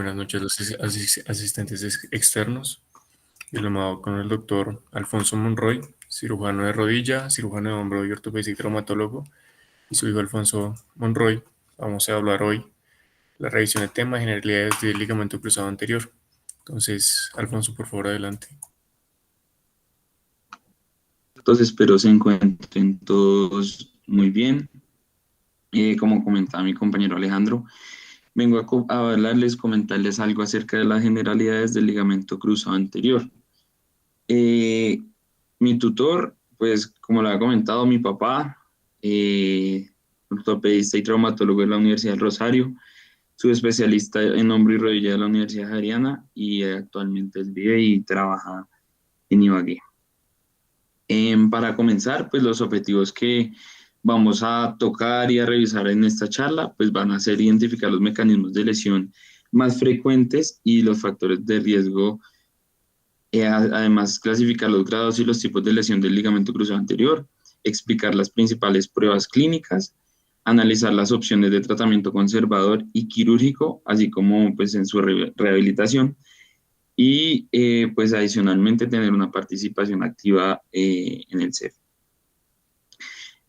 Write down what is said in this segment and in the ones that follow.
Buenas noches, los asistentes externos. Yo llamado con el doctor Alfonso Monroy, cirujano de rodilla, cirujano de hombro y ortopedista y traumatólogo, y su hijo Alfonso Monroy. Vamos a hablar hoy la revisión del tema generalidades del ligamento cruzado anterior. Entonces, Alfonso, por favor, adelante. Entonces espero se encuentren todos muy bien. Como comentaba mi compañero Alejandro, vengo a hablarles, comentarles algo acerca de las generalidades del ligamento cruzado anterior. Eh, Mi tutor, pues como lo ha comentado mi papá, ortopedista y traumatólogo de la Universidad del Rosario, subespecialista en hombro y rodilla de la Universidad Javeriana y actualmente él vive y trabaja en Ibagué. Para comenzar, pues los objetivos que vamos a tocar y a revisar en esta charla, pues van a ser identificar los mecanismos de lesión más frecuentes y los factores de riesgo. Además, clasificar los grados y los tipos de lesión del ligamento cruzado anterior, explicar las principales pruebas clínicas, analizar las opciones de tratamiento conservador y quirúrgico, así como pues en su rehabilitación y pues adicionalmente tener una participación activa en el CEF.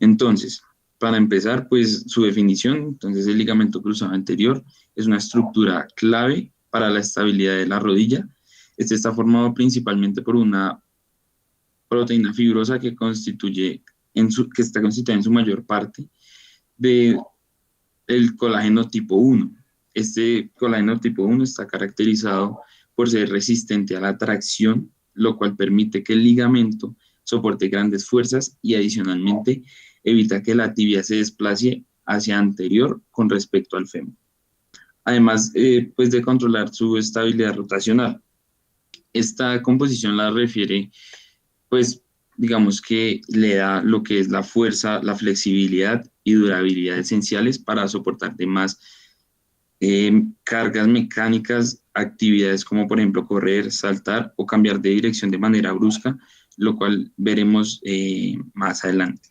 Entonces, para empezar, pues su definición, entonces el ligamento cruzado anterior es una estructura clave para la estabilidad de la rodilla. Este está formado principalmente por una proteína fibrosa que está constituida en su mayor parte de el colágeno tipo 1. Este colágeno tipo 1 está caracterizado por ser resistente a la tracción, lo cual permite que el ligamento soporte grandes fuerzas y adicionalmente evita que la tibia se desplace hacia anterior con respecto al fémur. Además, pues de controlar su estabilidad rotacional. Esta composición la refiere, pues, digamos que le da lo que es la fuerza, la flexibilidad y durabilidad esenciales para soportar demás cargas mecánicas, actividades como por ejemplo correr, saltar o cambiar de dirección de manera brusca, lo cual veremos más adelante.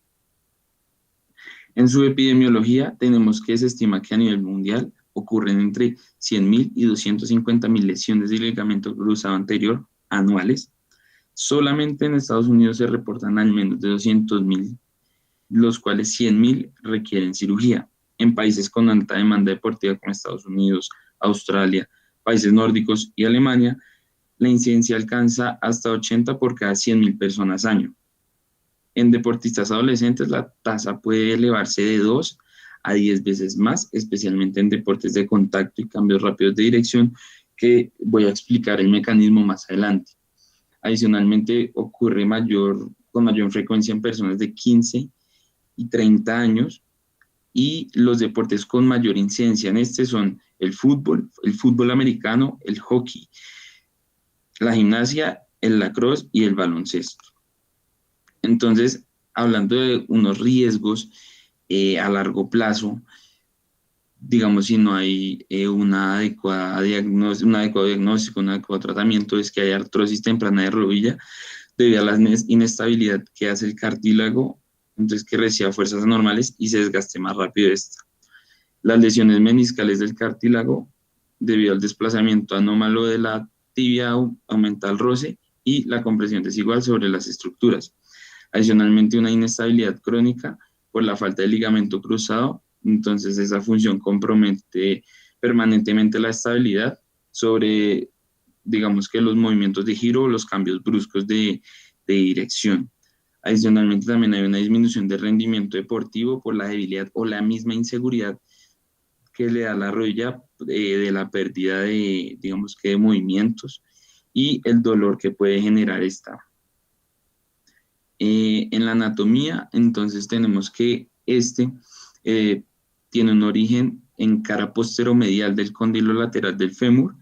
En su epidemiología tenemos que se estima que a nivel mundial ocurren entre 100.000 y 250.000 lesiones de ligamento cruzado anterior anuales. Solamente en Estados Unidos se reportan al menos de 200.000, los cuales 100.000 requieren cirugía. En países con alta demanda deportiva como Estados Unidos, Australia, países nórdicos y Alemania, la incidencia alcanza hasta 80 por cada 100.000 personas año. En deportistas adolescentes la tasa puede elevarse de 2 a 10 veces más, especialmente en deportes de contacto y cambios rápidos de dirección, que voy a explicar el mecanismo más adelante. Adicionalmente, ocurre con mayor frecuencia en personas de 15 y 30 años, y los deportes con mayor incidencia en este son el fútbol americano, el hockey, la gimnasia, el lacrosse y el baloncesto. Entonces, hablando de unos riesgos a largo plazo, digamos, si no hay un adecuado diagnóstico, un adecuado tratamiento, es que hay artrosis temprana de rodilla debido a la inestabilidad que hace el cartílago, entonces que reciba fuerzas anormales y se desgaste más rápido esta. Las lesiones meniscales del cartílago, debido al desplazamiento anómalo de la tibia, aumenta el roce y la compresión desigual sobre las estructuras. Adicionalmente, una inestabilidad crónica por la falta de ligamento cruzado, entonces esa función compromete permanentemente la estabilidad sobre, digamos que los movimientos de giro o los cambios bruscos de dirección. Adicionalmente, también hay una disminución de rendimiento deportivo por la debilidad o la misma inseguridad que le da la rodilla de la pérdida de, digamos que de movimientos y el dolor que puede generar esta. En la anatomía, entonces tenemos que tiene un origen en cara posteromedial del cóndilo lateral del fémur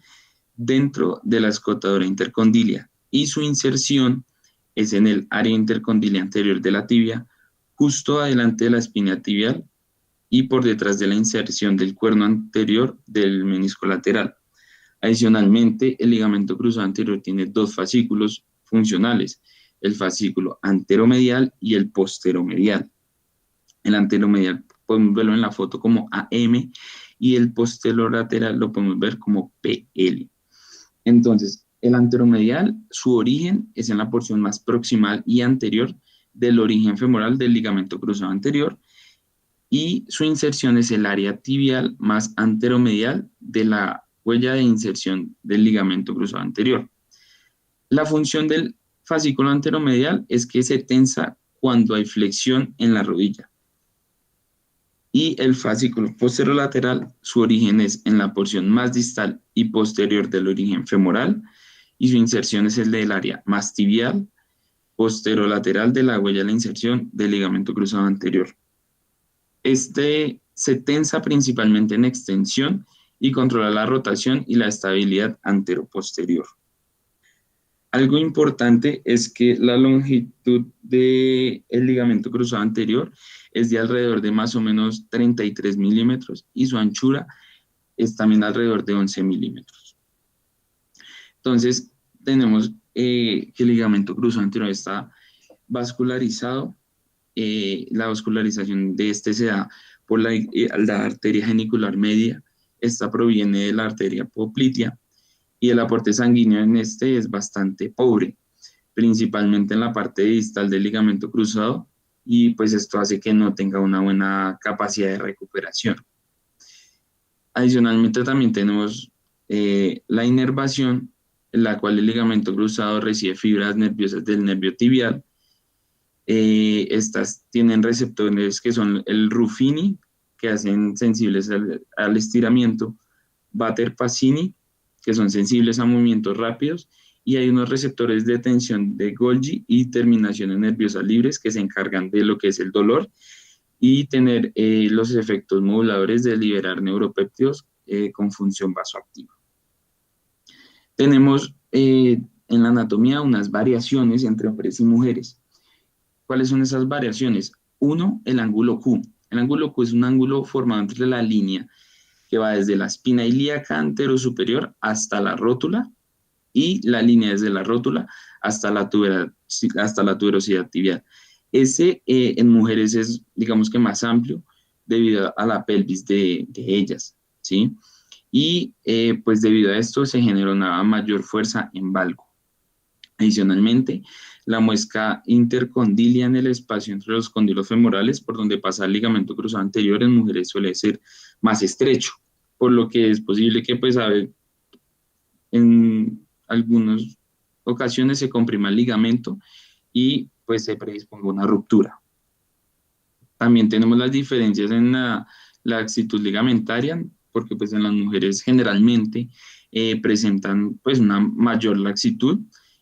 dentro de la escotadura intercondilia y su inserción es en el área intercondilia anterior de la tibia, justo adelante de la espina tibial y por detrás de la inserción del cuerno anterior del menisco lateral. Adicionalmente, el ligamento cruzado anterior tiene dos fascículos funcionales, el fascículo anteromedial y el posteromedial. El anteromedial podemos verlo en la foto como AM y el posterolateral lo podemos ver como PL. Entonces, el anteromedial, su origen es en la porción más proximal y anterior del origen femoral del ligamento cruzado anterior, y su inserción es el área tibial más anteromedial de la huella de inserción del ligamento cruzado anterior. La función del fascículo anteromedial es que se tensa cuando hay flexión en la rodilla. Y el fascículo posterolateral, su origen es en la porción más distal y posterior del origen femoral, y su inserción es el del área más tibial, posterolateral de la huella de la inserción del ligamento cruzado anterior. Este se tensa principalmente en extensión y controla la rotación y la estabilidad anteroposterior. Algo importante es que la longitud del ligamento cruzado anterior es de alrededor de más o menos 33 milímetros y su anchura es también alrededor de 11 milímetros. Entonces, tenemos que el ligamento cruzado anterior está vascularizado. La vascularización de este se da por la arteria genicular media. Esta proviene de la arteria poplitea y el aporte sanguíneo en este es bastante pobre, principalmente en la parte distal del ligamento cruzado, y pues esto hace que no tenga una buena capacidad de recuperación. Adicionalmente también tenemos la inervación, en la cual el ligamento cruzado recibe fibras nerviosas del nervio tibial. Estas tienen receptores que son el Ruffini, que hacen sensibles al estiramiento, Vater Pacini, que son sensibles a movimientos rápidos, y hay unos receptores de tensión de Golgi y terminaciones nerviosas libres que se encargan de lo que es el dolor y tener los efectos moduladores de liberar neuropéptidos con función vasoactiva. Tenemos en la anatomía unas variaciones entre hombres y mujeres. ¿Cuáles son esas variaciones? Uno, el ángulo Q. El ángulo Q es un ángulo formado entre la línea que va desde la espina ilíaca anterosuperior hasta la rótula y la línea desde la rótula hasta la tuberosidad tibial. Ese en mujeres es, digamos que más amplio debido a la pelvis de ellas, ¿sí? Y pues debido a esto se genera una mayor fuerza en valgo. Adicionalmente, la muesca intercondilia en el espacio entre los cóndilos femorales, por donde pasa el ligamento cruzado anterior, en mujeres suele ser más estrecho, por lo que es posible que pues en algunas ocasiones se comprima el ligamento y pues se predisponga a una ruptura. También tenemos las diferencias en la laxitud ligamentaria, porque pues en las mujeres generalmente presentan pues una mayor laxitud,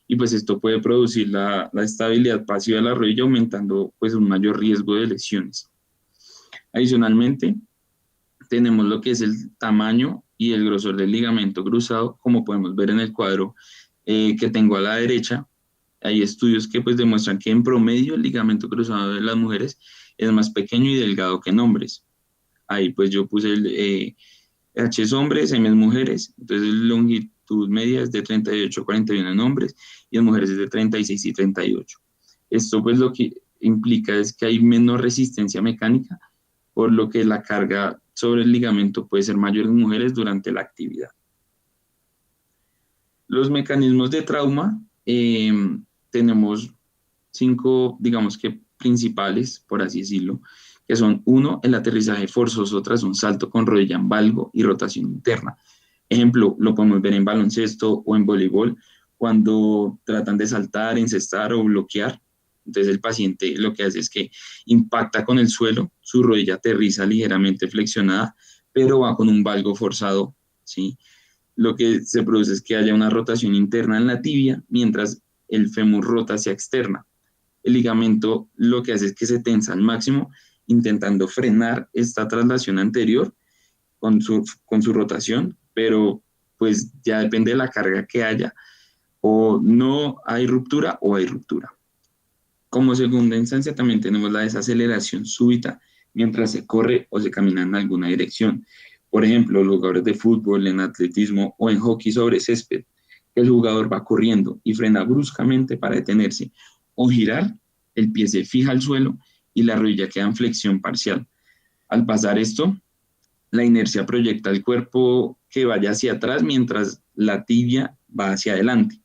y pues esto puede producir la estabilidad pasiva de la rodilla, aumentando pues un mayor riesgo de lesiones. Adicionalmente, tenemos lo que es el tamaño y el grosor del ligamento cruzado, como podemos ver en el cuadro que tengo a la derecha. Hay estudios que pues demuestran que en promedio el ligamento cruzado de las mujeres es más pequeño y delgado que en hombres. Ahí pues yo puse el H es hombres, M es mujeres, entonces la longitud media es de 38 a 41 en hombres y en mujeres es de 36 y 38. Esto pues lo que implica es que hay menos resistencia mecánica, por lo que la carga sobre el ligamento puede ser mayor en mujeres durante la actividad. Los mecanismos de trauma, tenemos 5, digamos que principales, por así decirlo, que son: 1, el aterrizaje forzoso tras un salto con rodilla en valgo y rotación interna. Ejemplo, lo podemos ver en baloncesto o en voleibol, cuando tratan de saltar, encestar o bloquear. Entonces el paciente lo que hace es que impacta con el suelo, su rodilla aterriza ligeramente flexionada, pero va con un valgo forzado, ¿sí? Lo que se produce es que haya una rotación interna en la tibia, mientras el fémur rota hacia externa. El ligamento lo que hace es que se tensa al máximo, intentando frenar esta traslación anterior con su rotación, pero pues ya depende de la carga que haya, o no hay ruptura o hay ruptura. Como segunda instancia también tenemos la desaceleración súbita mientras se corre o se camina en alguna dirección. Por ejemplo, los jugadores de fútbol, en atletismo o en hockey sobre césped, el jugador va corriendo y frena bruscamente para detenerse o girar, el pie se fija al suelo y la rodilla queda en flexión parcial. Al pasar esto, la inercia proyecta el cuerpo que vaya hacia atrás mientras la tibia va hacia adelante.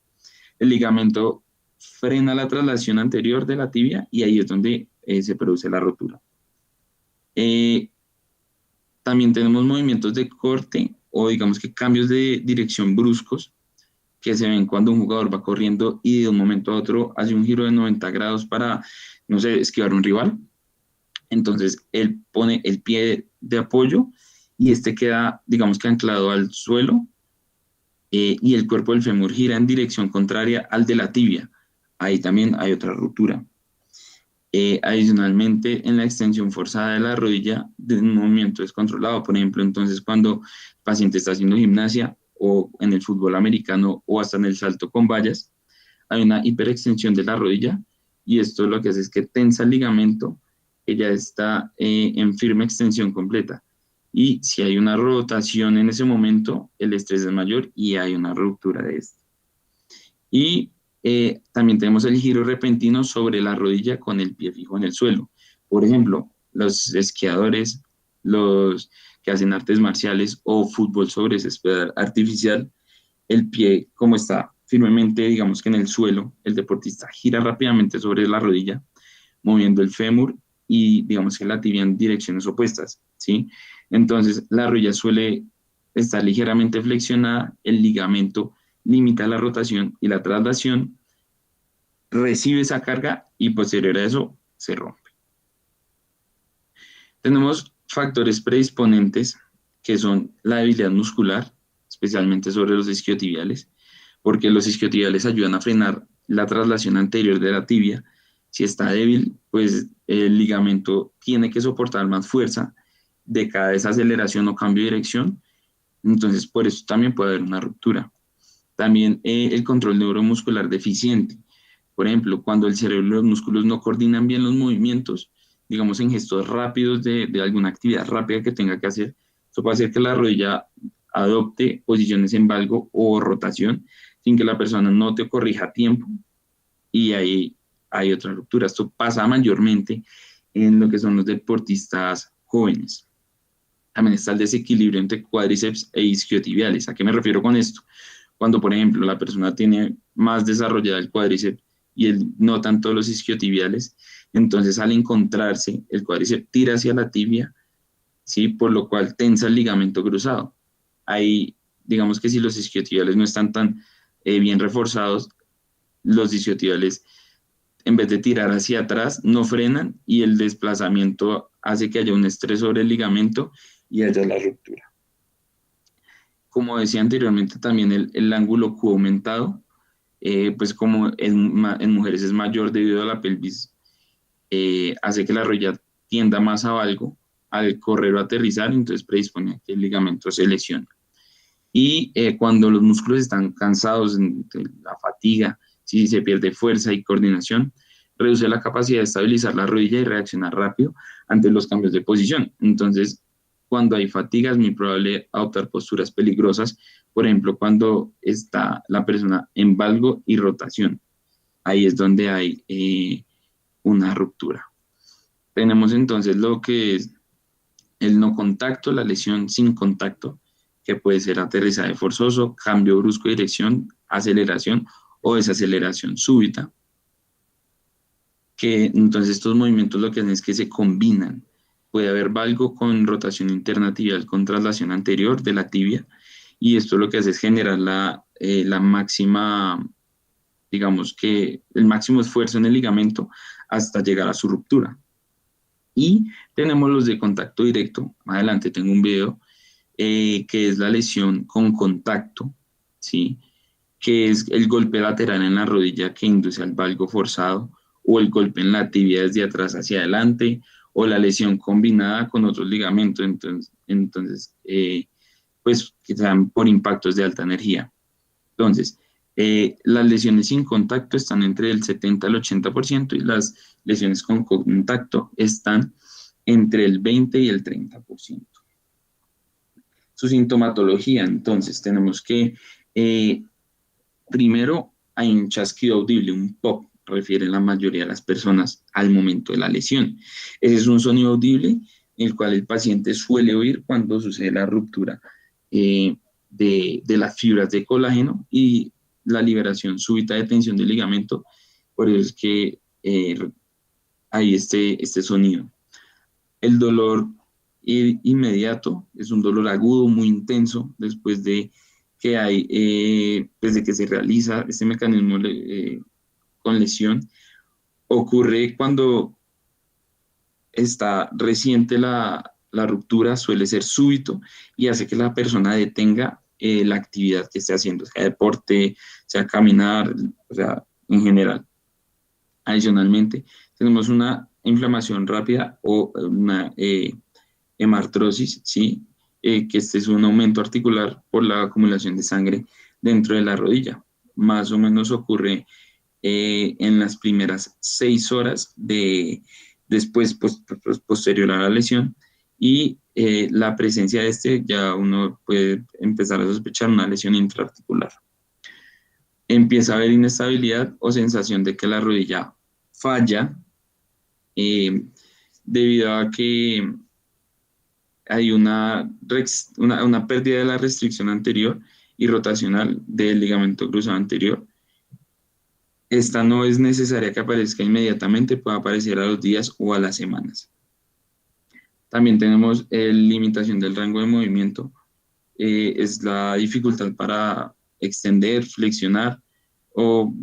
El ligamento frena la traslación anterior de la tibia y ahí es donde se produce la rotura. También tenemos movimientos de corte o digamos que cambios de dirección bruscos que se ven cuando un jugador va corriendo y de un momento a otro hace un giro de 90 grados para, no sé, esquivar un rival. Entonces él pone el pie de apoyo y este queda, digamos que anclado al suelo y el cuerpo del fémur gira en dirección contraria al de la tibia. Ahí también hay otra ruptura. Adicionalmente, en la extensión forzada de la rodilla de un movimiento descontrolado, por ejemplo, entonces cuando el paciente está haciendo gimnasia o en el fútbol americano o hasta en el salto con vallas, hay una hiperextensión de la rodilla y esto lo que hace es que tensa el ligamento que ya está en firme extensión completa. Y si hay una rotación en ese momento, el estrés es mayor y hay una ruptura de este. Y también tenemos el giro repentino sobre la rodilla con el pie fijo en el suelo. Por ejemplo, los esquiadores, los que hacen artes marciales o fútbol sobre césped artificial, el pie como está firmemente, digamos que en el suelo, el deportista gira rápidamente sobre la rodilla, moviendo el fémur y digamos que la tibia en direcciones opuestas, ¿sí? Entonces la rodilla suele estar ligeramente flexionada, el ligamento limita la rotación y la traslación, recibe esa carga y posterior a eso se rompe. Tenemos factores predisponentes que son la debilidad muscular, especialmente sobre los isquiotibiales, porque los isquiotibiales ayudan a frenar la traslación anterior de la tibia. Si está débil, pues el ligamento tiene que soportar más fuerza de cada desaceleración o cambio de dirección, entonces por eso también puede haber una ruptura. También el control neuromuscular deficiente. Por ejemplo, cuando el cerebro y los músculos no coordinan bien los movimientos, digamos en gestos rápidos de alguna actividad rápida que tenga que hacer, esto puede hacer que la rodilla adopte posiciones en valgo o rotación sin que la persona note o corrija a tiempo y ahí hay otra ruptura. Esto pasa mayormente en lo que son los deportistas jóvenes. También está el desequilibrio entre cuádriceps e isquiotibiales. ¿A qué me refiero con esto? Cuando, por ejemplo, la persona tiene más desarrollada el cuádriceps y no tanto los isquiotibiales, entonces al encontrarse, el cuádriceps tira hacia la tibia, ¿sí? Por lo cual tensa el ligamento cruzado. Ahí, digamos que si los isquiotibiales no están tan bien reforzados, los isquiotibiales, en vez de tirar hacia atrás, no frenan y el desplazamiento hace que haya un estrés sobre el ligamento y haya la ruptura. Como decía anteriormente, también el ángulo Q aumentado, pues como en mujeres es mayor debido a la pelvis, hace que la rodilla tienda más a valgo al correr o aterrizar, entonces predispone a que el ligamento se lesione. Y cuando los músculos están cansados, la fatiga, si se pierde fuerza y coordinación, reduce la capacidad de estabilizar la rodilla y reaccionar rápido ante los cambios de posición. Entonces, cuando hay fatiga es muy probable adoptar posturas peligrosas, por ejemplo, cuando está la persona en valgo y rotación. Ahí es donde hay una ruptura. Tenemos entonces lo que es el no contacto, la lesión sin contacto, que puede ser aterrizaje forzoso, cambio brusco de dirección, aceleración o desaceleración súbita. Que entonces estos movimientos lo que hacen es que se combinan. Puede haber valgo con rotación interna tibial con traslación anterior de la tibia y esto lo que hace es generar la máxima, digamos que el máximo esfuerzo en el ligamento hasta llegar a su ruptura. Y tenemos los de contacto directo, más adelante tengo un video, que es la lesión con contacto, ¿sí? Que es el golpe lateral en la rodilla que induce al valgo forzado, o el golpe en la tibia desde atrás hacia adelante, o la lesión combinada con otros ligamentos, entonces pues que se dan por impactos de alta energía. Entonces, las lesiones sin contacto están entre el 70 al 80% y las lesiones con contacto están entre el 20 y el 30%. Su sintomatología, entonces, tenemos que primero hay un chasquido audible, un pop, refiere la mayoría de las personas al momento de la lesión. Ese es un sonido audible el cual el paciente suele oír cuando sucede la ruptura de las fibras de colágeno y la liberación súbita de tensión del ligamento. Por eso es que hay este sonido. El dolor inmediato es un dolor agudo, muy intenso, después de que desde que se realiza este mecanismo con lesión. Ocurre cuando está reciente la ruptura, suele ser súbito y hace que la persona detenga la actividad que esté haciendo, sea deporte, sea caminar, o sea, en general. Adicionalmente, tenemos una inflamación rápida o una hemartrosis, ¿sí? Que este es un aumento articular por la acumulación de sangre dentro de la rodilla. Más o menos ocurre en las primeras 6 horas después, posterior a la lesión, y la presencia de este ya uno puede empezar a sospechar una lesión intraarticular. Empieza a haber inestabilidad o sensación de que la rodilla falla eh, debido a que hay una pérdida de la restricción anterior y rotacional del ligamento cruzado anterior. Esta no es necesaria que aparezca inmediatamente, puede aparecer a los días o a las semanas. También tenemos limitación del rango de movimiento, es la dificultad para extender, flexionar o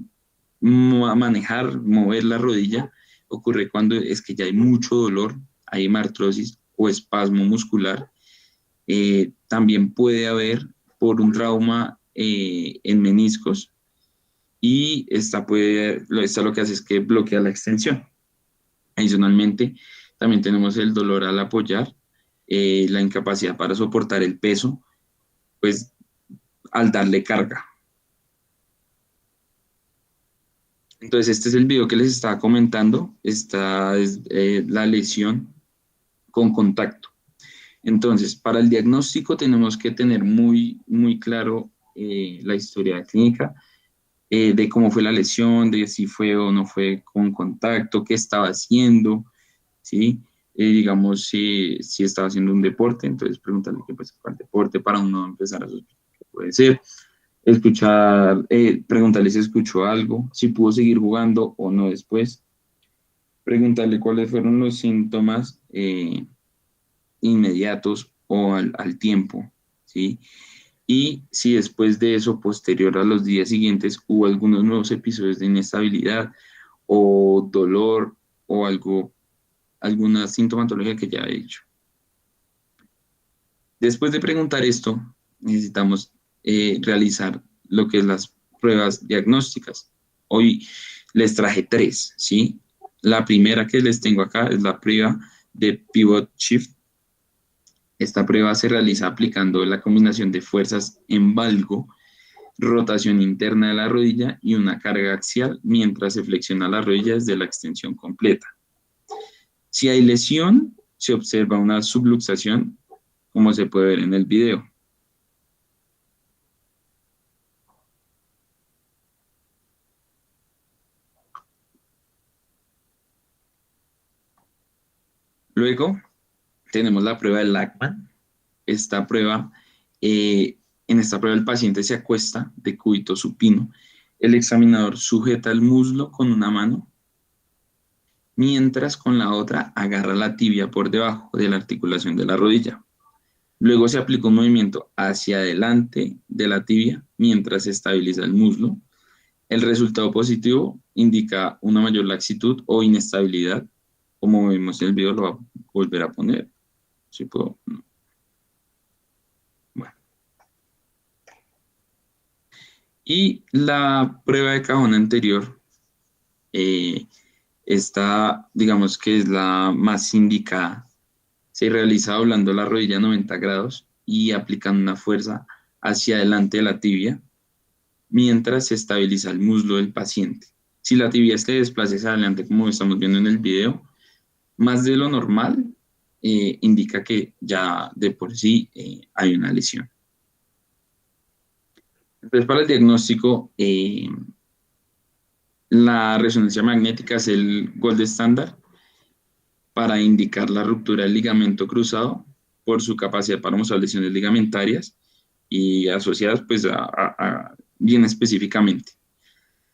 manejar, mover la rodilla. Ocurre cuando es que ya hay mucho dolor, hay hemartrosis o espasmo muscular. También puede haber por un trauma en meniscos y esta lo que hace es que bloquea la extensión. Adicionalmente, también tenemos el dolor al apoyar, la incapacidad para soportar el peso, pues al darle carga. Entonces, este es el video que les estaba comentando. Esta es la lesión con contacto. Entonces, para el diagnóstico tenemos que tener muy, muy claro la historia clínica de cómo fue la lesión, de si fue o no fue con contacto, qué estaba haciendo, ¿sí? Digamos, si estaba haciendo un deporte, entonces preguntarle qué pues, cuál deporte para uno empezar a sospechar qué puede ser. Escuchar, preguntarle si escuchó algo, si pudo seguir jugando o no después. Preguntarle cuáles fueron los síntomas inmediatos o al tiempo, ¿sí? Y si después de eso, posterior a los días siguientes, hubo algunos nuevos episodios de inestabilidad o dolor o alguna sintomatología que ya he dicho. Después de preguntar esto, necesitamos realizar lo que es las pruebas diagnósticas. Hoy les traje 3, ¿sí? La primera que les tengo acá es la prueba de Pivot Shift. Esta prueba se realiza aplicando la combinación de fuerzas en valgo, rotación interna de la rodilla y una carga axial mientras se flexiona la rodilla desde la extensión completa. Si hay lesión, se observa una subluxación, como se puede ver en el video. Luego tenemos la prueba de Lachman. Esta prueba, en esta prueba el paciente se acuesta de cúbito supino. El examinador sujeta el muslo con una mano, mientras con la otra agarra la tibia por debajo de la articulación de la rodilla. Luego se aplica un movimiento hacia adelante de la tibia mientras se estabiliza el muslo. El resultado positivo indica una mayor laxitud o inestabilidad. Como vimos en el video, lo voy a volver a poner. Si puedo. Bueno. Y la prueba de cajón anterior, esta, digamos que es la más indicada. Se realiza doblando la rodilla a 90 grados y aplicando una fuerza hacia adelante de la tibia mientras se estabiliza el muslo del paciente. Si la tibia se desplaza hacia adelante, como estamos viendo en el video, más de lo normal, indica que ya de por sí hay una lesión. Entonces, para el diagnóstico, la resonancia magnética es el gold estándar para indicar la ruptura del ligamento cruzado por su capacidad para mostrar lesiones ligamentarias y asociadas pues bien específicamente.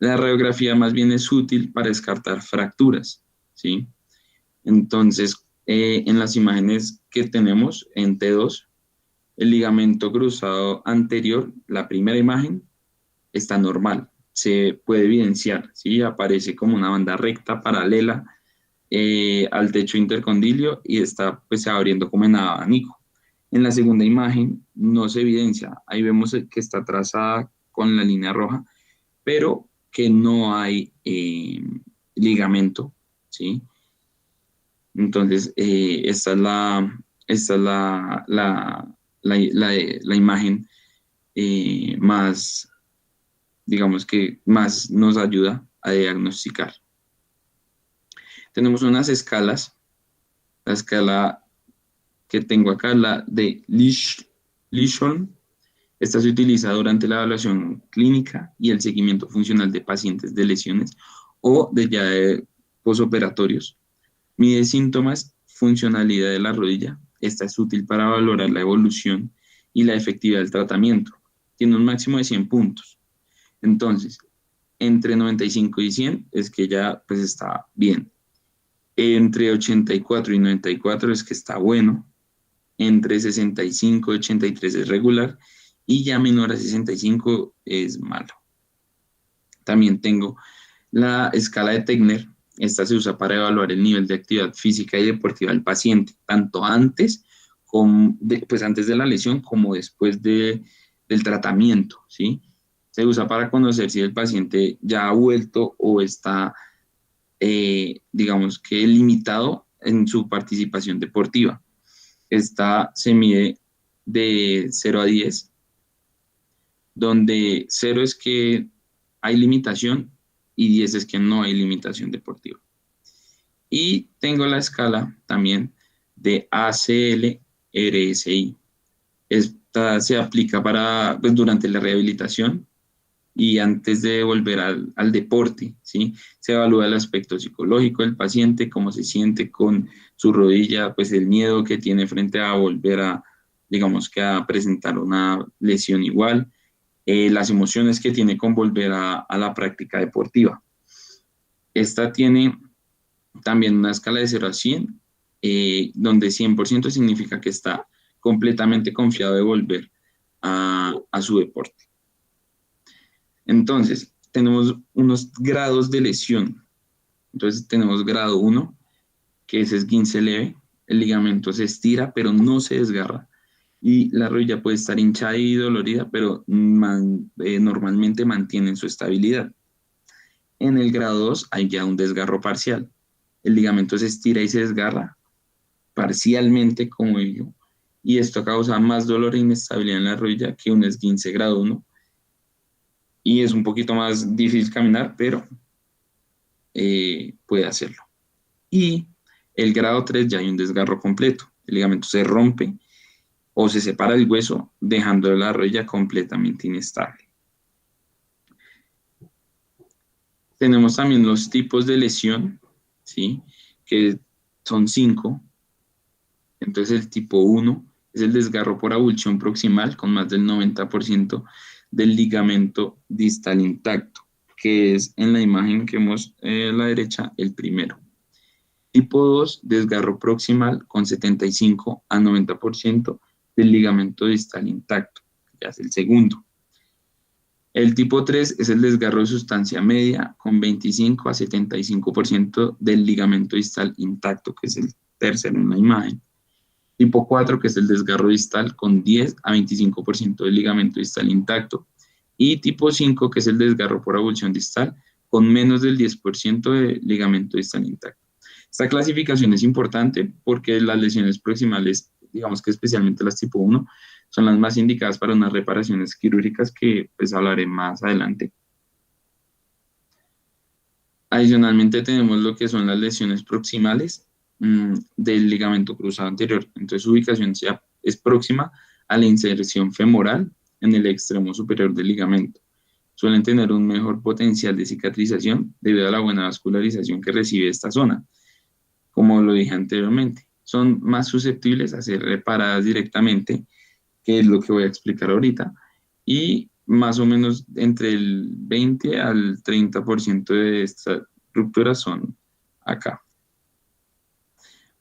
La radiografía más bien es útil para descartar fracturas, ¿sí? Entonces, en las imágenes que tenemos en T2, el ligamento cruzado anterior, la primera imagen, está normal, se puede evidenciar, ¿sí? Aparece como una banda recta paralela al techo intercondilio y está pues abriendo como en abanico. En la segunda imagen no se evidencia, ahí vemos que está trazada con la línea roja, pero que no hay ligamento, ¿sí? Entonces, esta es la imagen más, digamos que más nos ayuda a diagnosticar. Tenemos unas escalas, la escala que tengo acá, la de Lishon. Esta se utiliza durante la evaluación clínica y el seguimiento funcional de pacientes de lesiones o de ya posoperatorios. Mide síntomas, funcionalidad de la rodilla. Esta es útil para valorar la evolución y la efectividad del tratamiento. Tiene un máximo de 100 puntos. Entonces, entre 95 y 100 es que ya pues está bien. Entre 84 y 94 es que está bueno. Entre 65 y 83 es regular. Y ya menor a 65 es malo. También tengo la escala de Tegner. Esta se usa para evaluar el nivel de actividad física y deportiva del paciente, tanto antes, pues antes de la lesión como después del tratamiento, ¿sí? Se usa para conocer si el paciente ya ha vuelto o está, digamos que limitado en su participación deportiva. Esta se mide de 0 a 10, donde 0 es que hay limitación y 10 es que no hay limitación deportiva. Y tengo la escala también de ACL-RSI. Esta se aplica para, pues, durante la rehabilitación y antes de volver al deporte, ¿sí? Se evalúa el aspecto psicológico del paciente, cómo se siente con su rodilla, pues el miedo que tiene frente a volver a, digamos que a presentar una lesión igual, las emociones que tiene con volver a la práctica deportiva. Esta tiene también una escala de 0 a 100, donde 100% significa que está completamente confiado de volver a su deporte. Entonces, tenemos unos grados de lesión. Entonces, tenemos grado 1, que es esguince leve. El ligamento se estira, pero no se desgarra. Y la rodilla puede estar hinchada y dolorida, pero normalmente mantienen su estabilidad. En el grado 2 hay ya un desgarro parcial. El ligamento se estira y se desgarra parcialmente, como digo, y esto causa más dolor e inestabilidad en la rodilla que un esguince grado 1. Y es un poquito más difícil caminar, pero puede hacerlo. Y el grado 3 ya hay un desgarro completo. El ligamento se rompe o se separa el hueso, dejando la rodilla completamente inestable. Tenemos también los tipos de lesión, ¿sí? Que son 5. Entonces el tipo 1 es el desgarro por abulsión proximal con más del 90% del ligamento distal intacto, que es en la imagen que vemos a la derecha el primero. Tipo 2, desgarro proximal con 75 a 90% del ligamento distal intacto, que ya es el segundo. El tipo 3 es el desgarro de sustancia media con 25 a 75% del ligamento distal intacto, que es el tercero en la imagen. Tipo 4, que es el desgarro distal con 10 a 25% del ligamento distal intacto. Y tipo 5, que es el desgarro por abulsión distal con menos del 10% de ligamento distal intacto. Esta clasificación es importante porque las lesiones proximales, digamos que especialmente las tipo 1, son las más indicadas para unas reparaciones quirúrgicas que pues hablaré más adelante. Adicionalmente tenemos lo que son las lesiones proximales del ligamento cruzado anterior. Entonces su ubicación es próxima a la inserción femoral en el extremo superior del ligamento. Suelen tener un mejor potencial de cicatrización debido a la buena vascularización que recibe esta zona. como lo dije anteriormente. Son más susceptibles a ser reparadas directamente, que es lo que voy a explicar ahorita, y más o menos entre el 20 al 30% de estas rupturas son acá.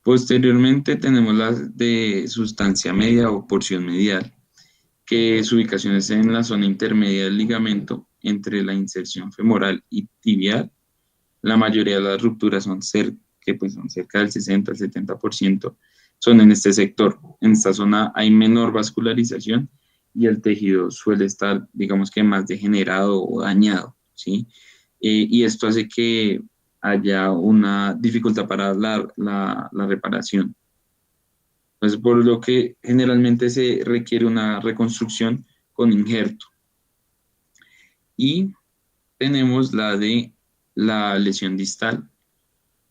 Posteriormente tenemos las de sustancia media o porción medial, que su ubicación es en la zona intermedia del ligamento entre la inserción femoral y tibial. La mayoría de las rupturas que pues son cerca del 60 al 70%, son en este sector. En esta zona hay menor vascularización y el tejido suele estar, digamos que más degenerado o dañado, ¿sí? Y esto hace que haya una dificultad para la reparación. Entonces, por lo que generalmente se requiere una reconstrucción con injerto. Y tenemos la de la lesión distal,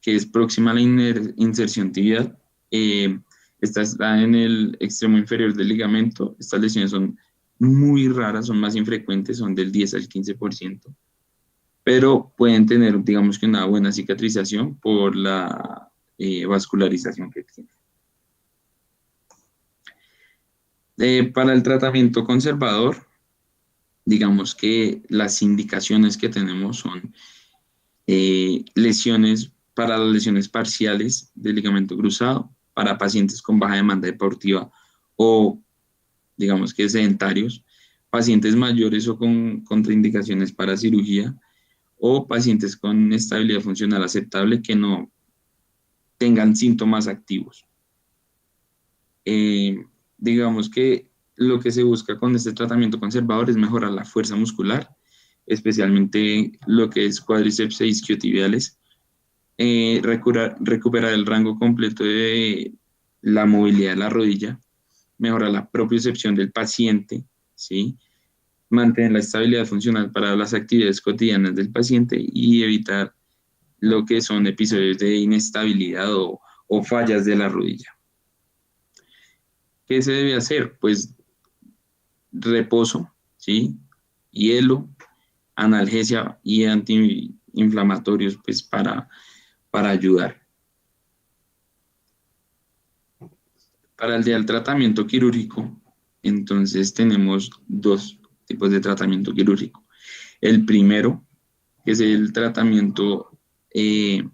que es próxima a la inserción tibial. Esta está en el extremo inferior del ligamento. Estas lesiones son muy raras, son más infrecuentes, son del 10 al 15%, pero pueden tener, digamos que una buena cicatrización por la vascularización que tiene. Para el tratamiento conservador, digamos que las indicaciones que tenemos son lesiones para las lesiones parciales del ligamento cruzado, para pacientes con baja demanda deportiva o digamos que sedentarios, pacientes mayores o con contraindicaciones para cirugía o pacientes con estabilidad funcional aceptable que no tengan síntomas activos. Digamos que lo que se busca con este tratamiento conservador es mejorar la fuerza muscular, especialmente lo que es cuádriceps e isquiotibiales, recuperar el rango completo de la movilidad de la rodilla, mejorar la propiocepción del paciente, ¿sí? Mantener la estabilidad funcional para las actividades cotidianas del paciente y evitar lo que son episodios de inestabilidad o fallas de la rodilla. ¿Qué se debe hacer? Pues reposo, ¿sí? Hielo, analgesia y antiinflamatorios, pues para ayudar. Para el día del tratamiento quirúrgico, entonces tenemos dos tipos de tratamiento quirúrgico. El primero, que es el tratamiento que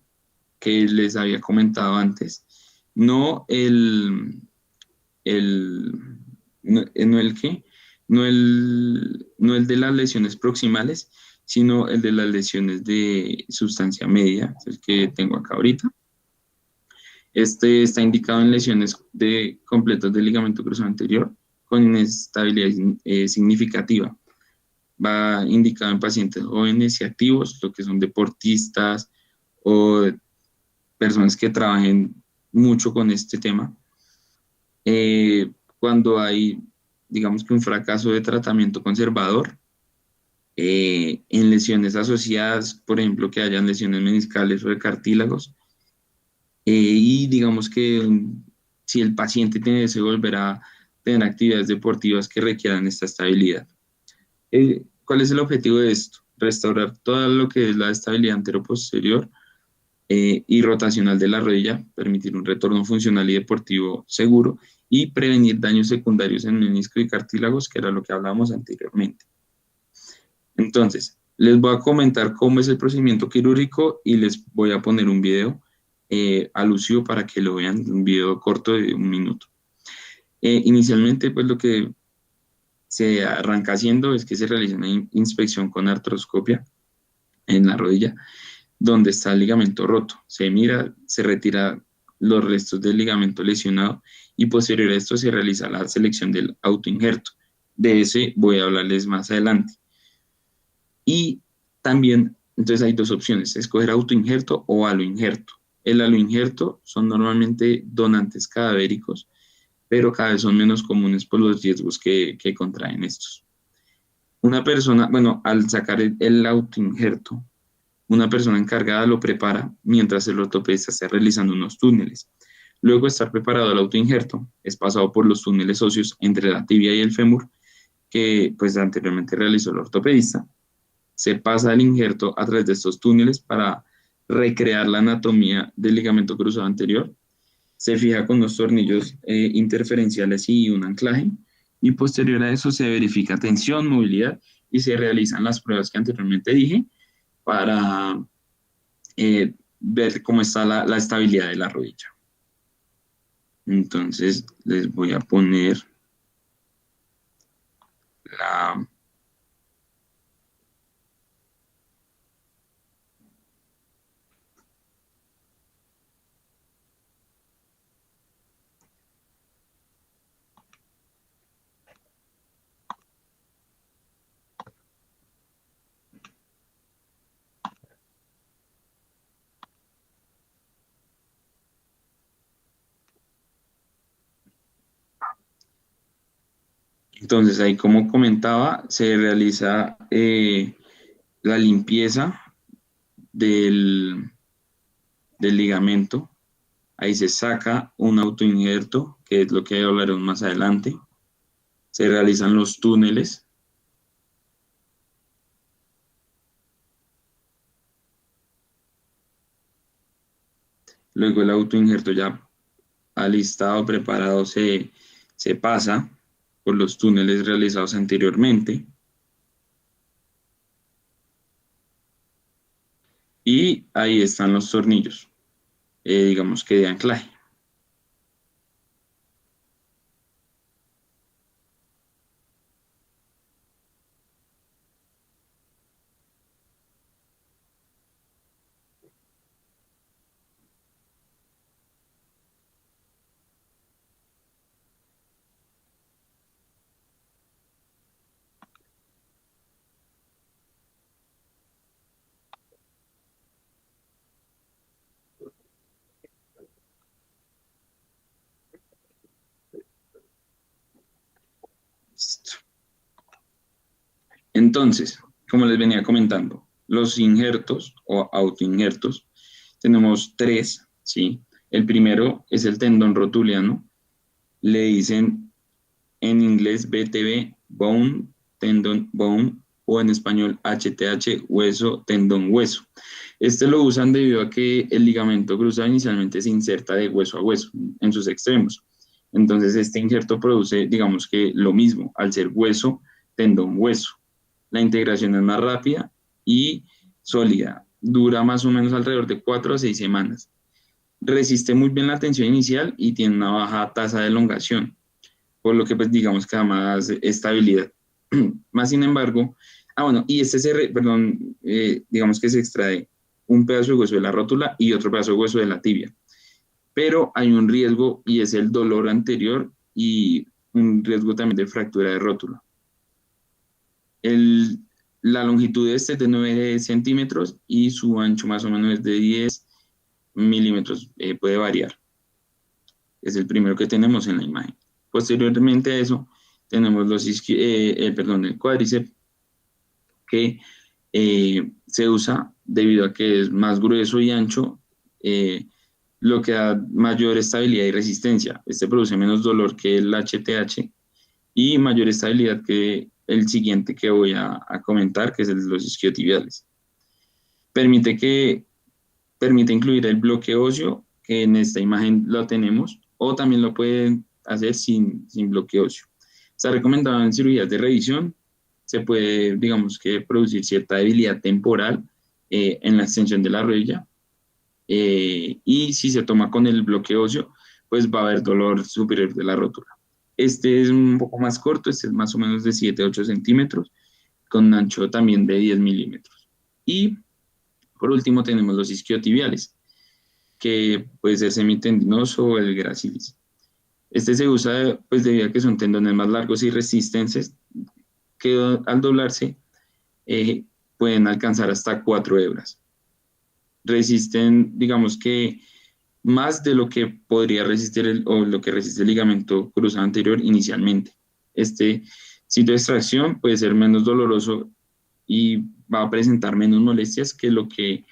les había comentado antes, no el, el, no el que, no el de las lesiones proximales, sino el de las lesiones de sustancia media, es el que tengo acá ahorita. Este está indicado en lesiones completas del ligamento cruzado anterior con inestabilidad significativa. Va indicado en pacientes jóvenes y activos, lo que son deportistas o personas que trabajen mucho con este tema. Cuando hay, digamos que un fracaso de tratamiento conservador, en lesiones asociadas, por ejemplo, que hayan lesiones meniscales o de cartílagos, y digamos que si el paciente tiene deseo de volver a tener actividades deportivas que requieran esta estabilidad. ¿Cuál es el objetivo de esto? Restaurar todo lo que es la estabilidad anteroposterior y rotacional de la rodilla, permitir un retorno funcional y deportivo seguro y prevenir daños secundarios en menisco y cartílagos, que era lo que hablábamos anteriormente. Entonces, les voy a comentar cómo es el procedimiento quirúrgico y les voy a poner un video alusivo para que lo vean, un video corto de 1 minuto. Inicialmente, pues lo que se arranca haciendo es que se realiza una inspección con artroscopia en la rodilla, donde está el ligamento roto. Se mira, se retira los restos del ligamento lesionado y posterior a esto se realiza la selección del autoinjerto. De ese voy a hablarles más adelante. Y también, entonces hay dos opciones, escoger autoinjerto o aloinjerto. El aloinjerto son normalmente donantes cadavéricos, pero cada vez son menos comunes por los riesgos que contraen estos. Una persona, bueno, al sacar el autoinjerto, una persona encargada lo prepara mientras el ortopedista está realizando unos túneles. Luego de estar preparado el autoinjerto, es pasado por los túneles óseos entre la tibia y el fémur, que pues anteriormente realizó el ortopedista. Se pasa el injerto a través de estos túneles para recrear la anatomía del ligamento cruzado anterior. Se fija con unos tornillos interferenciales y un anclaje, y posterior a eso se verifica tensión, movilidad y se realizan las pruebas que anteriormente dije para ver cómo está la estabilidad de la rodilla. Entonces les voy a poner la... Entonces ahí como comentaba, se realiza la limpieza del, del ligamento. Ahí se saca un autoinjerto, que es lo que hablaremos más adelante. Se realizan los túneles. Luego el autoinjerto ya alistado, preparado, se pasa por los túneles realizados anteriormente. Y ahí están los tornillos, digamos que de anclaje. Listo. Entonces, como les venía comentando, los injertos o autoinjertos, tenemos tres, ¿sí? El primero es el tendón rotuliano, le dicen en inglés BTB, bone, tendon, bone, o en español HTH, hueso, tendón, hueso. Este lo usan debido a que el ligamento cruzado inicialmente se inserta de hueso a hueso en sus extremos. Entonces, este injerto produce, digamos que lo mismo, al ser hueso, tendón, hueso. La integración es más rápida y sólida. Dura más o menos alrededor de 4 a 6 semanas. Resiste muy bien la tensión inicial y tiene una baja tasa de elongación, por lo que pues digamos que da más estabilidad. Más sin embargo, bueno, y digamos que se extrae un pedazo de hueso de la rótula y otro pedazo de hueso de la tibia. Pero hay un riesgo y es el dolor anterior y un riesgo también de fractura de rótula. El, la longitud de este es de 9 centímetros y su ancho más o menos es de 10 milímetros, puede variar. Es el primero que tenemos en la imagen. Posteriormente a eso, tenemos el cuádriceps, que se usa debido a que es más grueso y ancho, lo que da mayor estabilidad y resistencia. Este produce menos dolor que el HTH y mayor estabilidad que el siguiente que voy a comentar, que es el de los isquiotibiales. Permite incluir el bloque óseo, que en esta imagen lo tenemos, o también lo pueden hacer sin bloque óseo. Está recomendado en cirugías de revisión. Se puede, digamos que, producir cierta debilidad temporal en la extensión de la rodilla. Y si se toma con el bloque óseo, pues va a haber dolor superior de la rótula. Este es un poco más corto, este es más o menos de 7 a 8 centímetros, con un ancho también de 10 milímetros. Y por último tenemos los isquiotibiales, que puede ser semitendinoso o el gracilis. Este se usa pues debido a que son tendones más largos y resistentes que al doblarse pueden alcanzar hasta 4 hebras. Resisten, digamos que más de lo que podría resistir o lo que resiste el ligamento cruzado anterior inicialmente. Este sitio de extracción puede ser menos doloroso y va a presentar menos molestias que lo que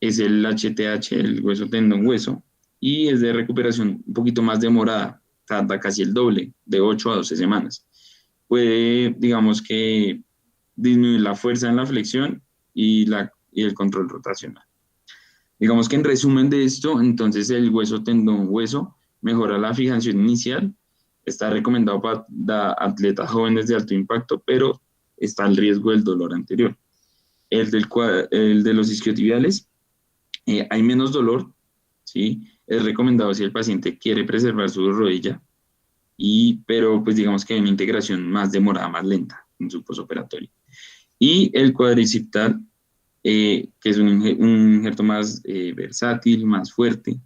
es el HTH, el hueso tendón hueso, y es de recuperación un poquito más demorada, tarda casi el doble, de 8 a 12 semanas. Puede, digamos que, disminuir la fuerza en la flexión y el control rotacional. Digamos que en resumen de esto, entonces el hueso tendón hueso mejora la fijación inicial, está recomendado para atletas jóvenes de alto impacto, pero está el riesgo del dolor anterior. El de los isquiotibiales, hay menos dolor, ¿sí? Es recomendado si el paciente quiere preservar su rodilla, pero pues digamos que hay una integración más demorada, más lenta en su posoperatorio. Y el cuadricipital, que es un injerto más versátil, más fuerte,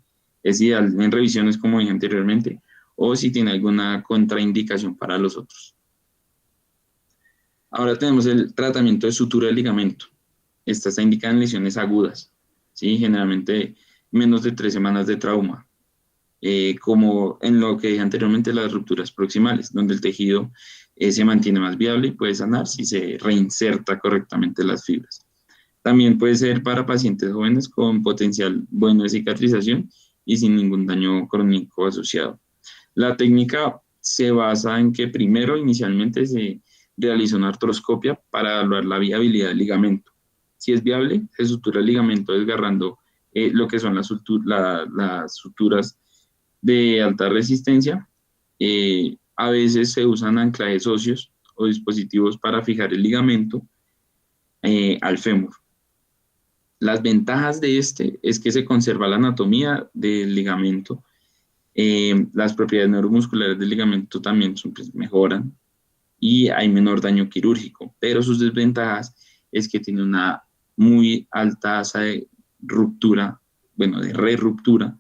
es ideal en revisiones como dije anteriormente, o si tiene alguna contraindicación para los otros. Ahora tenemos el tratamiento de sutura de ligamento. Esta está indicada en lesiones agudas, ¿sí? Generalmente menos de 3 semanas de trauma, como en lo que dije anteriormente, las rupturas proximales, donde el tejido se mantiene más viable y puede sanar si se reinserta correctamente las fibras. También puede ser para pacientes jóvenes con potencial bueno de cicatrización y sin ningún daño crónico asociado. La técnica se basa en que primero inicialmente se realiza una artroscopia para evaluar la viabilidad del ligamento. Si es viable, se sutura el ligamento desgarrando lo que son las suturas de alta resistencia. A veces se usan anclajes óseos o dispositivos para fijar el ligamento al fémur. Las ventajas de este es que se conserva la anatomía del ligamento, las propiedades neuromusculares del ligamento también pues, mejoran y hay menor daño quirúrgico, pero sus desventajas es que tiene una muy alta tasa de ruptura, bueno, de re-ruptura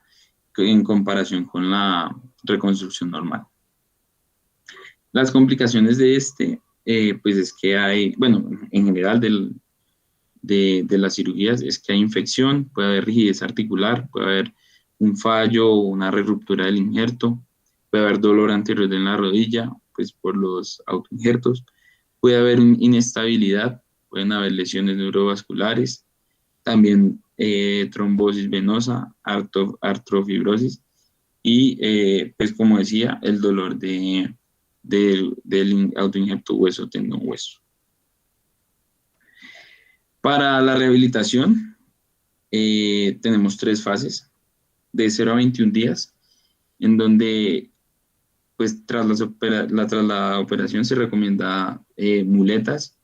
en comparación con la reconstrucción normal. Las complicaciones de pues es que hay, bueno, en general de las cirugías es que hay infección, puede haber rigidez articular, puede haber un fallo o una reruptura del injerto, puede haber dolor anterior en la rodilla, pues por los autoinjertos, puede haber inestabilidad, pueden haber lesiones neurovasculares, también trombosis venosa, artrofibrosis y, pues como decía, el dolor del autoinjerto hueso, tendón, hueso. Para la rehabilitación tenemos 3 fases, de 0 a 21 días, en donde pues tras la operación se recomienda muletas,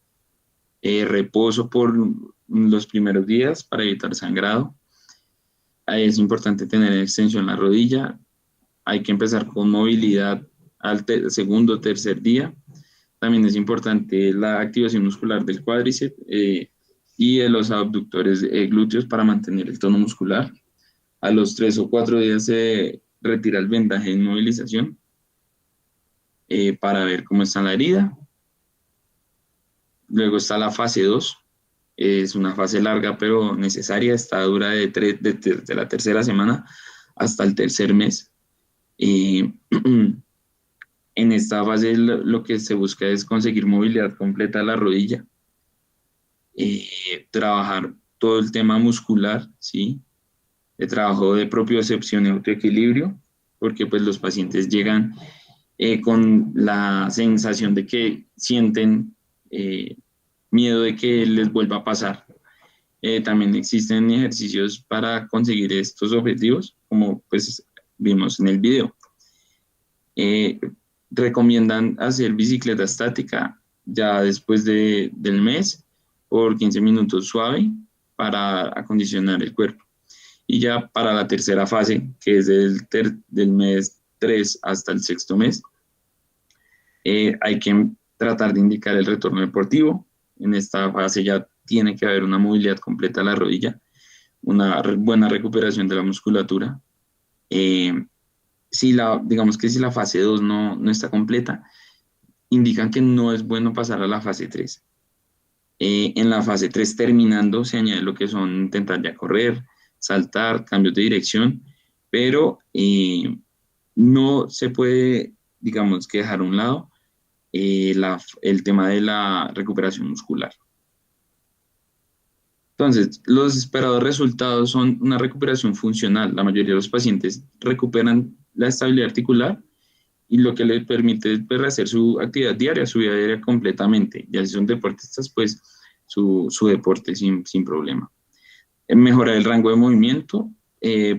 reposo por los primeros días para evitar sangrado. Es importante tener extensión en la rodilla. Hay que empezar con movilidad al segundo o tercer día. También es importante la activación muscular del cuádriceps y de los abductores glúteos para mantener el tono muscular. A los 3 o 4 días se retira el vendaje de inmovilización para ver cómo está la herida. Luego está la fase 2. Es una fase larga pero necesaria. Esta dura de la tercera semana hasta el tercer mes. En esta fase lo que se busca es conseguir movilidad completa de la rodilla, trabajar todo el tema muscular, ¿sí? De trabajo de propiocepción y autoequilibrio, porque pues los pacientes llegan con la sensación de que sienten miedo de que les vuelva a pasar. También existen ejercicios para conseguir estos objetivos, como pues vimos en el video. Recomiendan hacer bicicleta estática ya después del mes por 15 minutos suave para acondicionar el cuerpo. Y ya para la tercera fase, que es del mes 3 hasta el sexto mes, hay que tratar de indicar el retorno deportivo. En esta fase ya tiene que haber una movilidad completa de la rodilla, una buena recuperación de la musculatura. Digamos que si la fase 2 no está completa, indican que no es bueno pasar a la fase 3. En la fase 3 terminando se añade lo que son intentar ya correr, saltar, cambios de dirección, pero no se puede, digamos, que dejar a un lado el tema de la recuperación muscular. Entonces, los esperados resultados son una recuperación funcional. La mayoría de los pacientes recuperan la estabilidad articular y lo que les permite pues, hacer su actividad diaria, su vida diaria completamente. Ya si son deportistas, pues su deporte sin problema. Mejorar el rango de movimiento,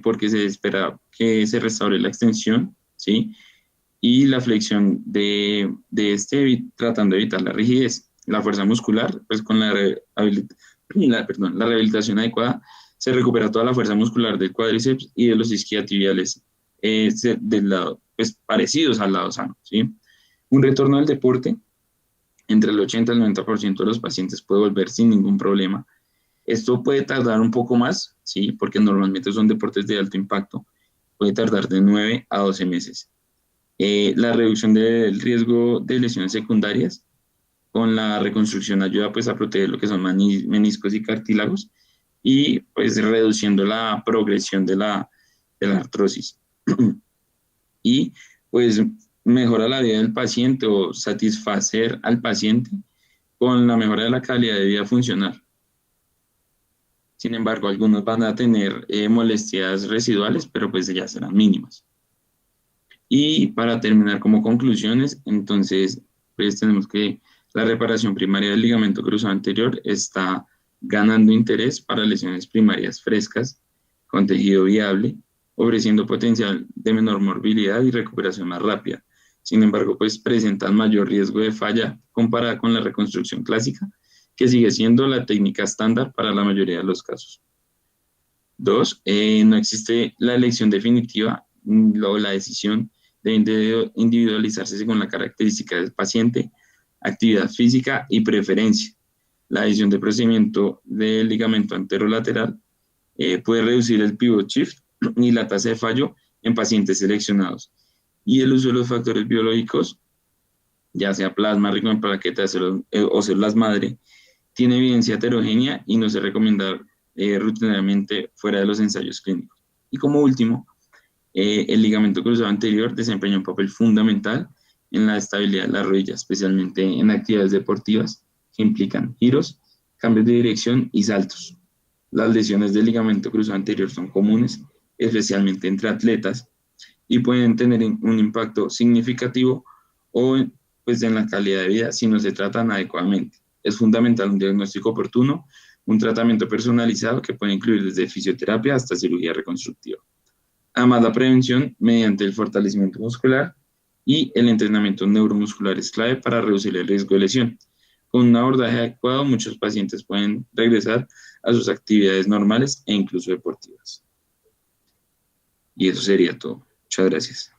porque se espera que se restaure la extensión, ¿sí? Y la flexión de este, tratando de evitar la rigidez. La fuerza muscular, pues con la rehabilitación adecuada, se recupera toda la fuerza muscular del cuádriceps y de los isquiotibiales del lado, pues parecidos al lado sano, ¿sí? Un retorno al deporte, entre el 80 y el 90% de los pacientes puede volver sin ningún problema. Esto puede tardar un poco más, ¿sí? Porque normalmente son deportes de alto impacto, puede tardar de 9 a 12 meses. La reducción del riesgo de lesiones secundarias con la reconstrucción ayuda pues a proteger lo que son meniscos y cartílagos y pues reduciendo la progresión de la artrosis. Y pues mejora la vida del paciente o satisfacer al paciente con la mejora de la calidad de vida funcional. Sin embargo, algunos van a tener molestias residuales, pero pues ya serán mínimas. Y para terminar como conclusiones, entonces, pues tenemos que la reparación primaria del ligamento cruzado anterior está ganando interés para lesiones primarias frescas con tejido viable, ofreciendo potencial de menor morbilidad y recuperación más rápida. Sin embargo, pues presentan mayor riesgo de falla comparada con la reconstrucción clásica, que sigue siendo la técnica estándar para la mayoría de los casos. Dos, no existe la elección definitiva o la decisión debe individualizarse según la característica del paciente, actividad física y preferencia. La decisión de procedimiento del ligamento anterolateral puede reducir el pivot shift y la tasa de fallo en pacientes seleccionados. Y el uso de los factores biológicos, ya sea plasma rico en plaquetas o células madre, tiene evidencia heterogénea y no se recomienda rutinariamente fuera de los ensayos clínicos. Y como último, el ligamento cruzado anterior desempeña un papel fundamental en la estabilidad de la rodilla, especialmente en actividades deportivas que implican giros, cambios de dirección y saltos. Las lesiones del ligamento cruzado anterior son comunes, especialmente entre atletas, y pueden tener un impacto significativo o pues, en la calidad de vida si no se tratan adecuadamente. Es fundamental un diagnóstico oportuno, un tratamiento personalizado que puede incluir desde fisioterapia hasta cirugía reconstructiva. Además, la prevención mediante el fortalecimiento muscular y el entrenamiento neuromuscular es clave para reducir el riesgo de lesión. Con un abordaje adecuado, muchos pacientes pueden regresar a sus actividades normales e incluso deportivas. Y eso sería todo. Muchas gracias.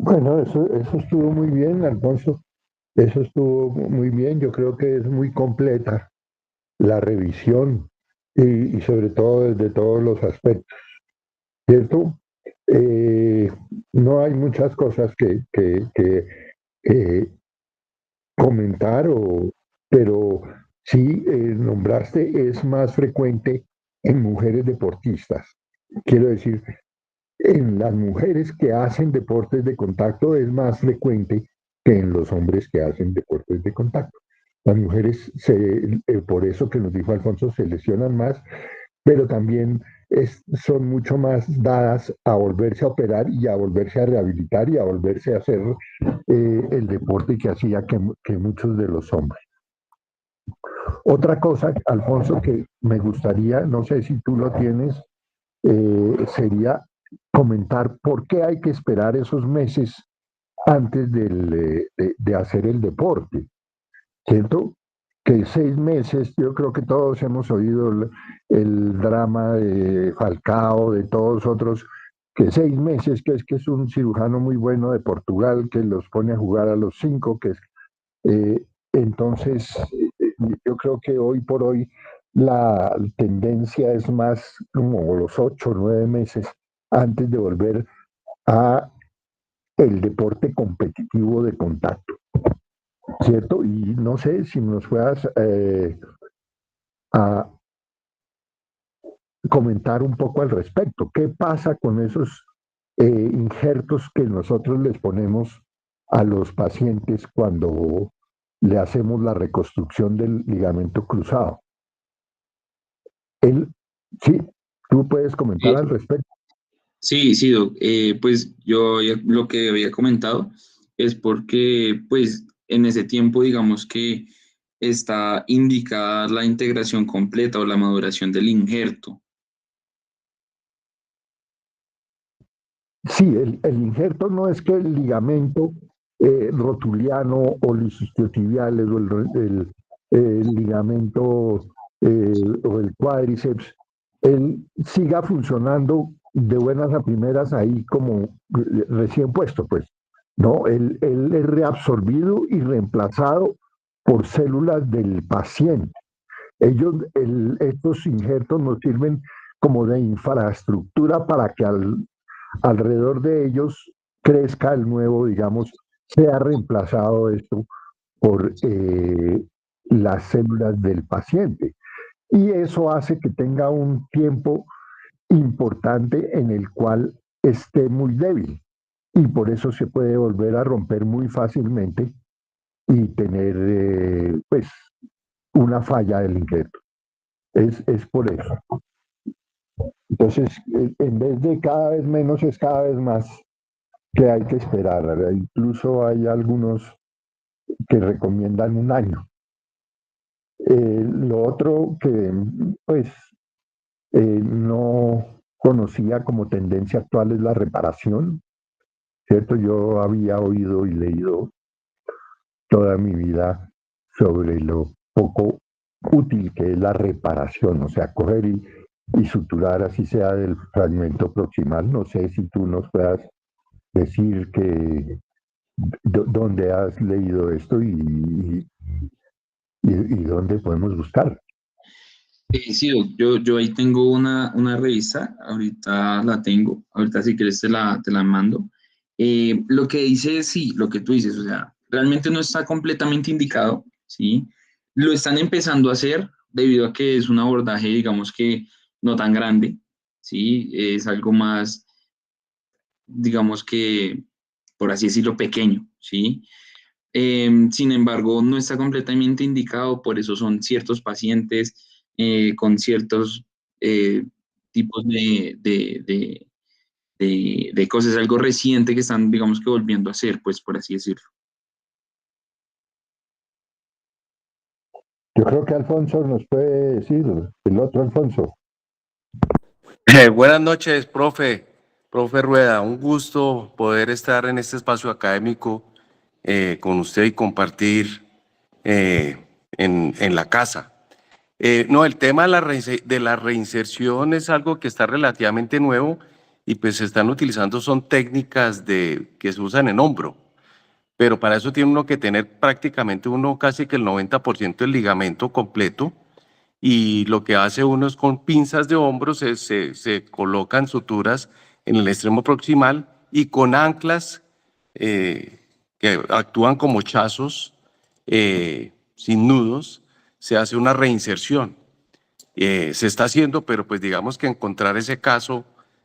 Bueno, eso estuvo muy bien, Alfonso. Eso estuvo muy bien. Yo creo que es muy completa la revisión y sobre todo desde todos los aspectos, ¿cierto? Eh, no hay muchas cosas que eh, comentar, pero sí nombraste es más frecuente en mujeres deportistas. Quiero decir, en las mujeres que hacen deportes de contacto es más frecuente que en los hombres que hacen deportes de contacto. Las mujeres, por eso que nos dijo Alfonso, se lesionan más, pero también son mucho más dadas a volverse a operar y a volverse a rehabilitar y a volverse a hacer el deporte que hacía que muchos de los hombres. Otra cosa, Alfonso, que me gustaría, no sé si tú lo tienes, sería comentar por qué hay que esperar esos meses antes de hacer el deporte, ¿cierto? Que 6 meses, yo creo que todos hemos oído el drama de Falcao, de todos otros, que 6 meses, que es un cirujano muy bueno de Portugal, que los pone a jugar a los 5, eh, entonces yo creo que hoy por hoy la tendencia es más como los 8 o 9 meses antes de volver a el deporte competitivo de contacto, ¿cierto? Y no sé si nos puedas a comentar un poco al respecto. ¿Qué pasa con esos injertos que nosotros les ponemos a los pacientes cuando le hacemos la reconstrucción del ligamento cruzado? él, sí, tú puedes comentar Sí, al respecto. sí, Doc. Pues yo lo que había comentado es porque pues en ese tiempo digamos que está indicada la integración completa o la maduración del injerto. Sí, el injerto no es que el ligamento rotuliano o los isquiotibiales o el ligamento o el cuádriceps, él siga funcionando de buenas a primeras ahí como recién puesto, pues. No, él es reabsorbido y reemplazado por células del paciente. Estos injertos nos sirven como de infraestructura para que alrededor de ellos crezca el nuevo, digamos, sea reemplazado esto por las células del paciente. Y eso hace que tenga un tiempo importante en el cual esté muy débil. Y por eso se puede volver a romper muy fácilmente y tener, pues, una falla del injerto. Es por eso. Entonces, en vez de cada vez menos, es cada vez más que hay que esperar. Incluso hay algunos que recomiendan un año. Lo otro que pues no conocía como tendencia actual es la reparación, ¿cierto? Yo había oído y leído toda mi vida sobre lo poco útil que es la reparación, o sea, coger y suturar así sea del fragmento proximal. No sé si tú nos puedas decir que dónde has leído esto y dónde podemos buscar. Sí, Doc, yo ahí tengo una revista, ahorita la tengo, ahorita si quieres te la mando. Lo que dice, sí, lo que tú dices, o sea, realmente no está completamente indicado, ¿sí? Lo están empezando a hacer debido a que es un abordaje, digamos que no tan grande, ¿sí? Es algo más, digamos que, por así decirlo, pequeño, ¿sí? Sin embargo, no está completamente indicado, por eso son ciertos pacientes con ciertos eh, tipos de cosas, algo reciente que están, digamos que volviendo a hacer, pues por así decirlo. Yo creo que Alfonso nos puede decir, el otro Alfonso. Buenas noches, profe Rueda. Un gusto poder estar en este espacio académico con usted y compartir en la casa. No, el tema de la reinserción es algo que está relativamente nuevo y pues se están utilizando, son técnicas que se usan en hombro, pero para eso tiene uno que tener prácticamente casi que el 90% del ligamento completo, y lo que hace uno es con pinzas de hombro se colocan suturas en el extremo proximal y con anclas que actúan como chazos sin nudos, se hace una reinserción. Se está haciendo, pero pues digamos que encontrar ese caso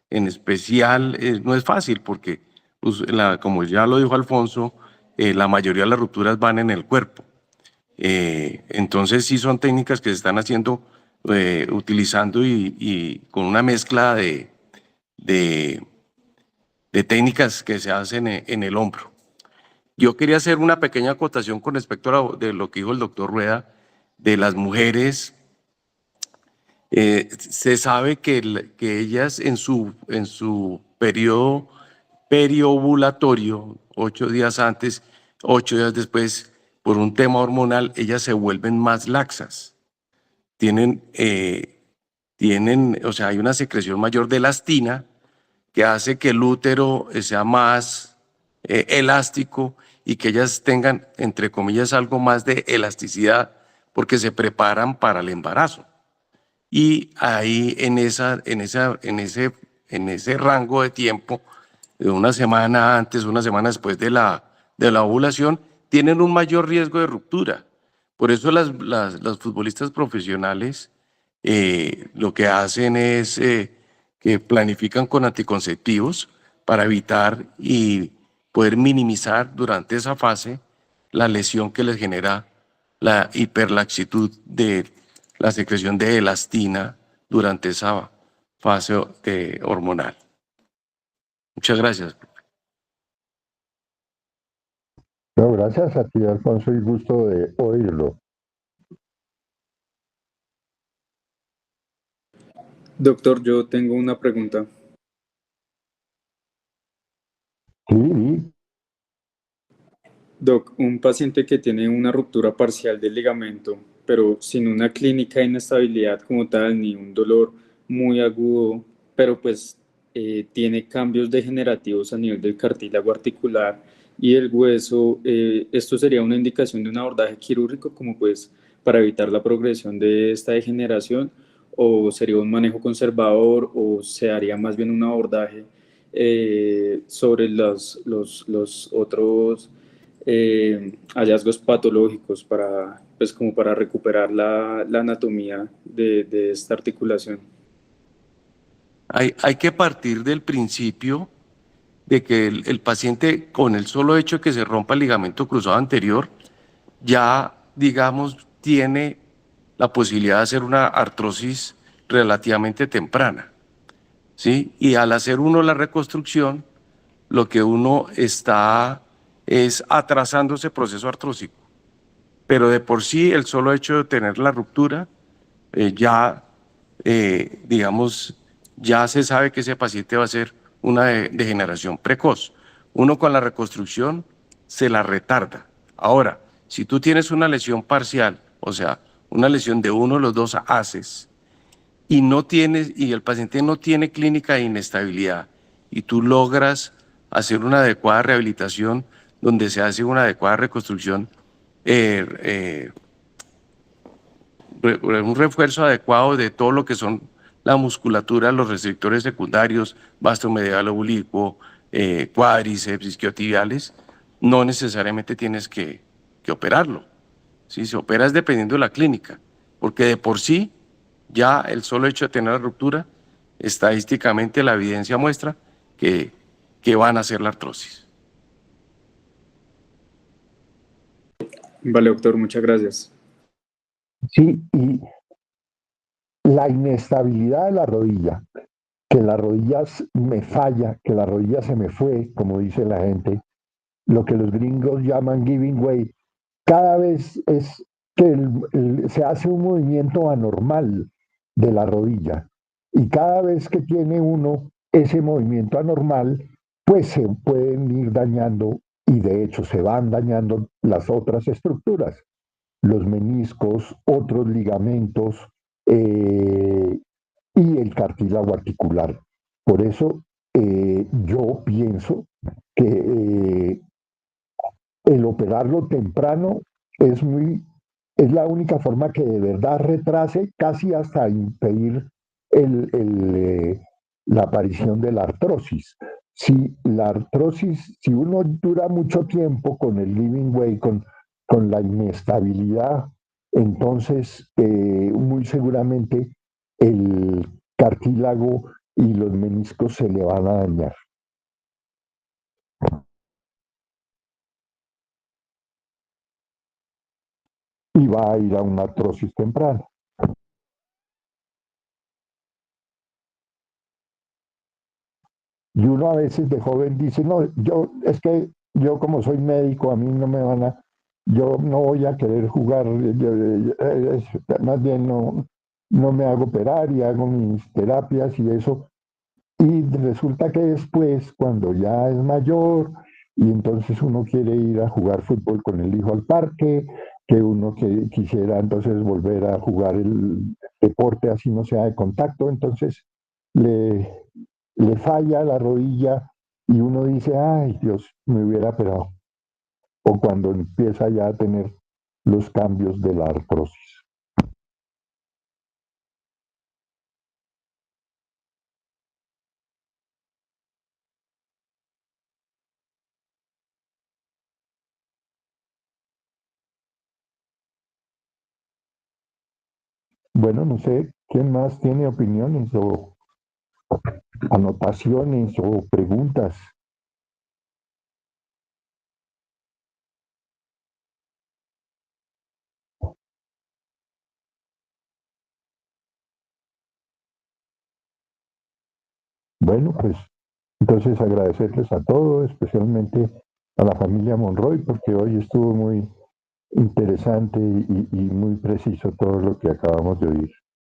en especial no es fácil porque, pues, como ya lo dijo Alfonso, la mayoría de las rupturas van en el cuerpo. Entonces sí son técnicas que se están haciendo, utilizando y con una mezcla de, de técnicas que se hacen en el hombro. Yo quería hacer una pequeña acotación con respecto de lo que dijo el doctor Rueda de las mujeres. Se sabe que ellas en su periodo periovulatorio, 8 días antes, 8 días después, por un tema hormonal, ellas se vuelven más laxas. O sea, hay una secreción mayor de elastina que hace que el útero sea más elástico y que ellas tengan, entre comillas, algo más de elasticidad porque se preparan para el embarazo. Y ahí en ese rango de tiempo, de una semana antes, una semana después de la ovulación, tienen un mayor riesgo de ruptura. Por eso los futbolistas profesionales lo que hacen es que planifican con anticonceptivos para evitar y poder minimizar durante esa fase la lesión que les genera la hiperlaxitud de la secreción de elastina durante esa fase hormonal. Muchas gracias. No, gracias a ti, Alfonso, y gusto de oírlo. Doctor, yo tengo una pregunta. Sí, Doc, un paciente que tiene una ruptura parcial del ligamento, pero sin una clínica de inestabilidad como tal, ni un dolor muy agudo, pero pues tiene cambios degenerativos a nivel del cartílago articular y el hueso, ¿esto sería una indicación de un abordaje quirúrgico como pues para evitar la progresión de esta degeneración? ¿O sería un manejo conservador o se haría más bien un abordaje sobre los otros hallazgos patológicos para, pues, como para recuperar la anatomía de esta articulación? Hay que partir del principio de que el paciente, con el solo hecho de que se rompa el ligamento cruzado anterior, ya, digamos, tiene la posibilidad de hacer una artrosis relativamente temprana, ¿sí? Y al hacer uno la reconstrucción, lo que uno está es atrasando ese proceso artrósico. Pero de por sí, el solo hecho de tener la ruptura, ya, digamos, ya se sabe que ese paciente va a ser una degeneración precoz. Uno con la reconstrucción se la retarda. Ahora, si tú tienes una lesión parcial, o sea, una lesión de uno de los dos haces, y no tienes, y el paciente no tiene clínica de inestabilidad, y tú logras hacer una adecuada rehabilitación, donde se hace una adecuada reconstrucción, un refuerzo adecuado de todo lo que son la musculatura, los restrictores secundarios, vasto medial oblicuo, cuádriceps, isquiotibiales, no necesariamente tienes que operarlo. Si se opera es dependiendo de la clínica, porque de por sí ya el solo hecho de tener la ruptura, estadísticamente la evidencia muestra que van a hacer la artrosis. Vale, doctor, muchas gracias. sí, y la inestabilidad de la rodilla, que la rodilla me falla, que la rodilla se me fue, como dice la gente, lo que los gringos llaman giving way, cada vez es que se hace un movimiento anormal de la rodilla. Y cada vez que tiene uno ese movimiento anormal, pues se pueden ir dañando y de hecho se van dañando las otras estructuras, los meniscos, otros ligamentos y el cartílago articular. Por eso yo pienso que el operarlo temprano es es la única forma que de verdad retrase casi hasta impedir la aparición de la artrosis. Si la artrosis, si uno dura mucho tiempo con el living way, con la inestabilidad, entonces muy seguramente el cartílago y los meniscos se le van a dañar. Y va a ir a una artrosis temprana. Y uno a veces de joven dice, no, es que yo como soy médico, a mí no me van a, yo no voy a querer jugar, más bien no me hago operar y hago mis terapias y eso. Y resulta que después, cuando ya es mayor, y entonces uno quiere ir a jugar fútbol con el hijo al parque, que uno que quisiera entonces volver a jugar el deporte así no sea de contacto, entonces le, le falla la rodilla y uno dice, ay Dios, me hubiera operado. O cuando empieza ya a tener los cambios de la artrosis. Bueno, no sé, ¿quién más tiene opiniones o anotaciones o preguntas? Bueno, pues entonces agradecerles a todos, especialmente a la familia Monroy, porque hoy estuvo muy interesante y muy preciso todo lo que acabamos de oír.